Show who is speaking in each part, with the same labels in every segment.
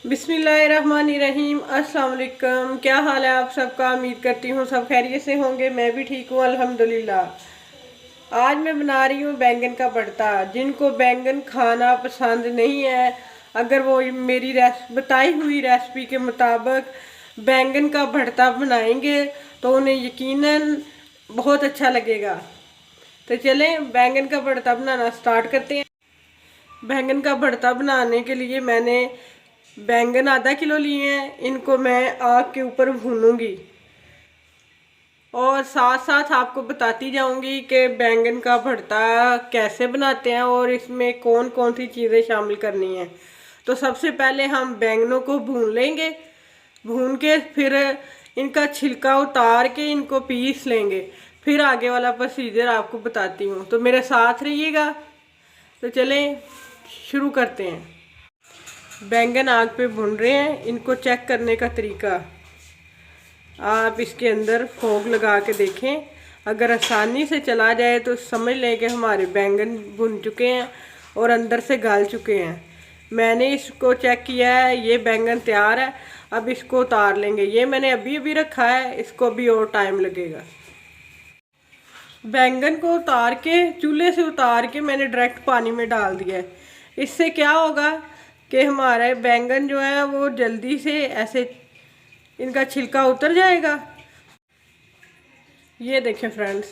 Speaker 1: बिस्मिल्लाहिर्रहमानिर्रहीम। अस्सलाम वालेकुम। क्या हाल है आप सबका? उम्मीद करती हूँ सब खैरियत से होंगे। मैं भी ठीक हूँ अल्हम्दुलिल्लाह। आज मैं बना रही हूँ बैंगन का भरता। जिनको बैंगन खाना पसंद नहीं है, अगर वो मेरी बताई हुई रेसिपी के मुताबिक बैंगन का भरता बनाएंगे तो उन्हें यकीनन बहुत अच्छा लगेगा। तो चलें बैंगन का भरता बनाना स्टार्ट करते हैं। बैंगन का भरता बनाने के लिए मैंने बैंगन आधा किलो लिए हैं। इनको मैं आग के ऊपर भूनूंगी और साथ साथ आपको बताती जाऊंगी कि बैंगन का भरता कैसे बनाते हैं और इसमें कौन कौन सी चीज़ें शामिल करनी हैं। तो सबसे पहले हम बैंगनों को भून लेंगे। भून के फिर इनका छिलका उतार के इनको पीस लेंगे। फिर आगे वाला प्रोसीजर आपको बताती हूँ, तो मेरे साथ रहिएगा। तो चलें शुरू करते हैं। बैंगन आग पे भून रहे हैं। इनको चेक करने का तरीका, आप इसके अंदर फोक लगा के देखें। अगर आसानी से चला जाए तो समझ लें कि हमारे बैंगन भुन चुके हैं और अंदर से गल चुके हैं। मैंने इसको चेक किया है, ये बैंगन तैयार है। अब इसको उतार लेंगे। ये मैंने अभी अभी रखा है, इसको अभी और टाइम लगेगा। बैंगन को उतार के चूल्हे से उतार के मैंने डायरेक्ट पानी में डाल दिया है। इससे क्या होगा कि हमारे बैंगन जो है वो जल्दी से ऐसे इनका छिलका उतर जाएगा। ये देखें फ्रेंड्स,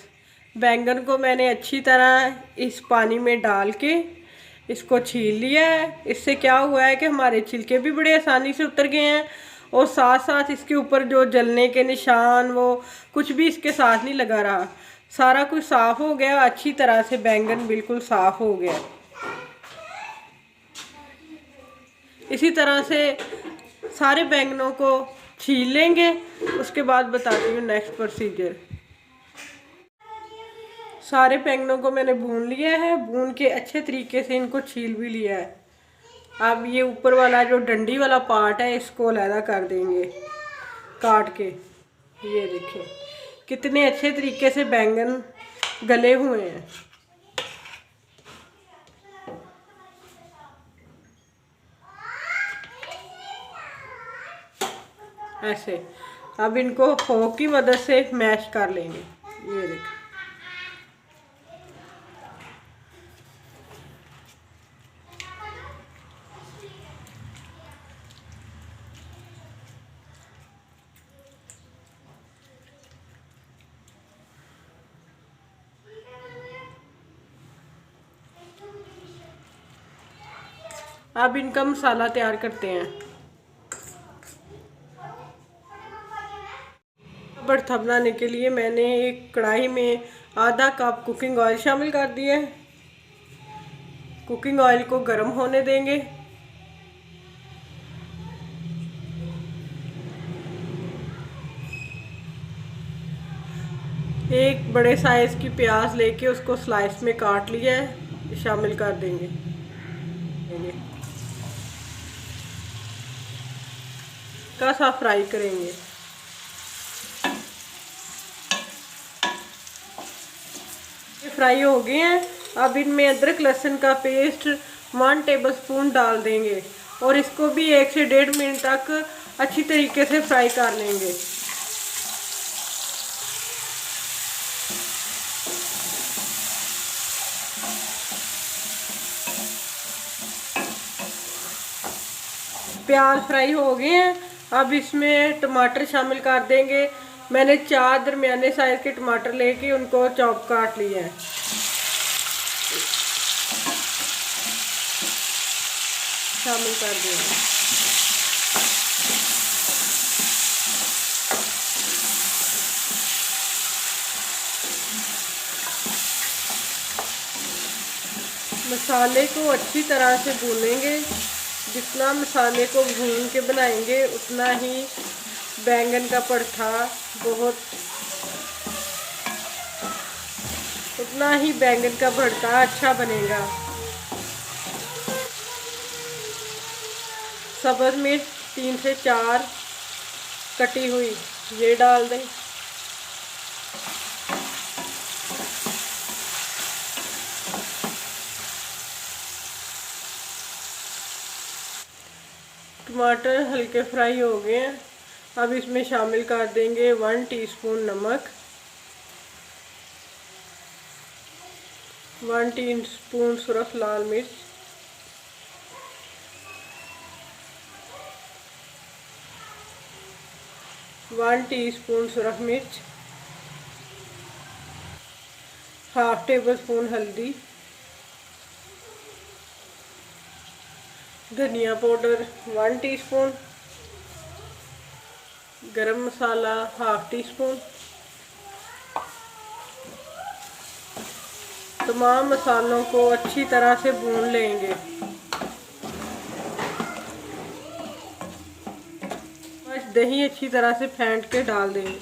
Speaker 1: बैंगन को मैंने अच्छी तरह इस पानी में डाल के इसको छील लिया है। इससे क्या हुआ है कि हमारे छिलके भी बड़े आसानी से उतर गए हैं और साथ साथ इसके ऊपर जो जलने के निशान वो कुछ भी इसके साथ नहीं लगा रहा। सारा कुछ साफ़ हो गया, अच्छी तरह से बैंगन बिल्कुल साफ़ हो गया। इसी तरह से सारे बैंगनों को छील लेंगे। उसके बाद बताती हूँ नेक्स्ट प्रोसीजर। सारे बैंगनों को मैंने भून लिया है। भून के अच्छे तरीके से इनको छील भी लिया है। अब ये ऊपर वाला जो डंडी वाला पार्ट है इसको अलग कर देंगे काट के। ये देखिए कितने अच्छे तरीके से बैंगन गले हुए हैं। ऐसे अब इनको फोक की मदद से मैश कर लेंगे। ये देखिए अब इनका मसाला तैयार करते हैं। भरता बनाने के लिए मैंने एक कढ़ाई में आधा कप कुकिंग ऑयल शामिल कर दिया है। कुकिंग ऑयल को गर्म होने देंगे। एक बड़े साइज की प्याज लेके उसको स्लाइस में काट लिया है, शामिल कर देंगे। का सा फ्राई करेंगे। ये फ्राई हो गए हैं। अब इनमें अदरक लहसुन का पेस्ट 1 टेबलस्पून डाल देंगे और इसको भी 1 से 1.5 मिनट तक अच्छी तरीके से फ्राई कर लेंगे। प्याज फ्राई हो गए हैं। अब इसमें टमाटर शामिल कर देंगे। मैंने 4 दरमियाने साइज के टमाटर लेके उनको चॉप काट लिया है। शामिल कर देंगे। मसाले को अच्छी तरह से भूनेंगे। जितना मसाले को भून के बनाएंगे उतना ही बैंगन का भरता अच्छा बनेगा। सब्ज़ मिर्च 3 से 4 कटी हुई ये डाल दें। टमाटर हल्के फ्राई हो गए हैं। अब इसमें शामिल कर देंगे 1 टीस्पून नमक, 1 टीस्पून सुरख लाल मिर्च, 1 टीस्पून सुरख मिर्च, हाफ टेबल स्पून हल्दी, धनिया पाउडर 1 टीस्पून, गरम मसाला हाफ टीस्पून। तमाम मसालों को अच्छी तरह से भून लेंगे। दही अच्छी तरह से फेंट के डाल देंगे।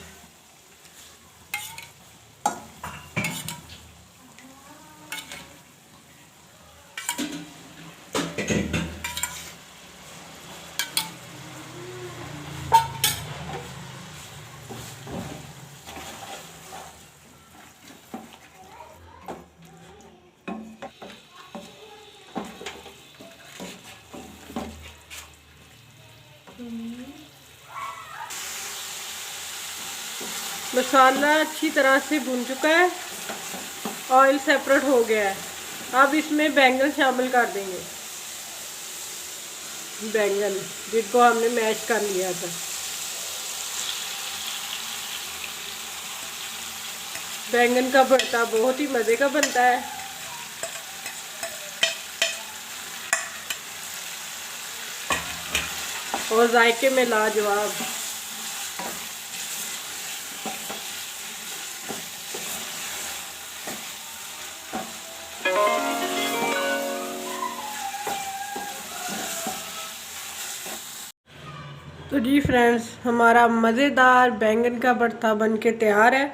Speaker 1: मसाला अच्छी तरह से भुन चुका है, ऑयल सेपरेट हो गया है। अब इसमें बैंगन शामिल कर देंगे, बैंगन जिनको हमने मैश कर लिया था। बैंगन का भरता बहुत ही मज़े का बनता है। और जायके में लाजवाब। तो जी फ्रेंड्स, हमारा मज़ेदार बैंगन का भरता बनके तैयार है।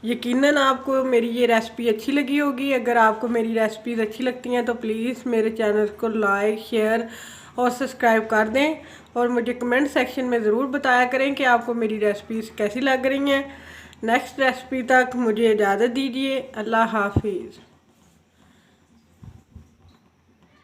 Speaker 1: यकीनन आपको मेरी ये रेसिपी अच्छी लगी होगी। अगर आपको मेरी रेसिपीज़ अच्छी लगती हैं तो प्लीज़ मेरे चैनल को लाइक, शेयर और सब्सक्राइब कर दें। और मुझे कमेंट सेक्शन में ज़रूर बताया करें कि आपको मेरी रेसिपीज़ कैसी लग रही हैं। नेक्स्ट रेसिपी तक मुझे इजाज़त दीजिए। अल्लाह हाफिज़।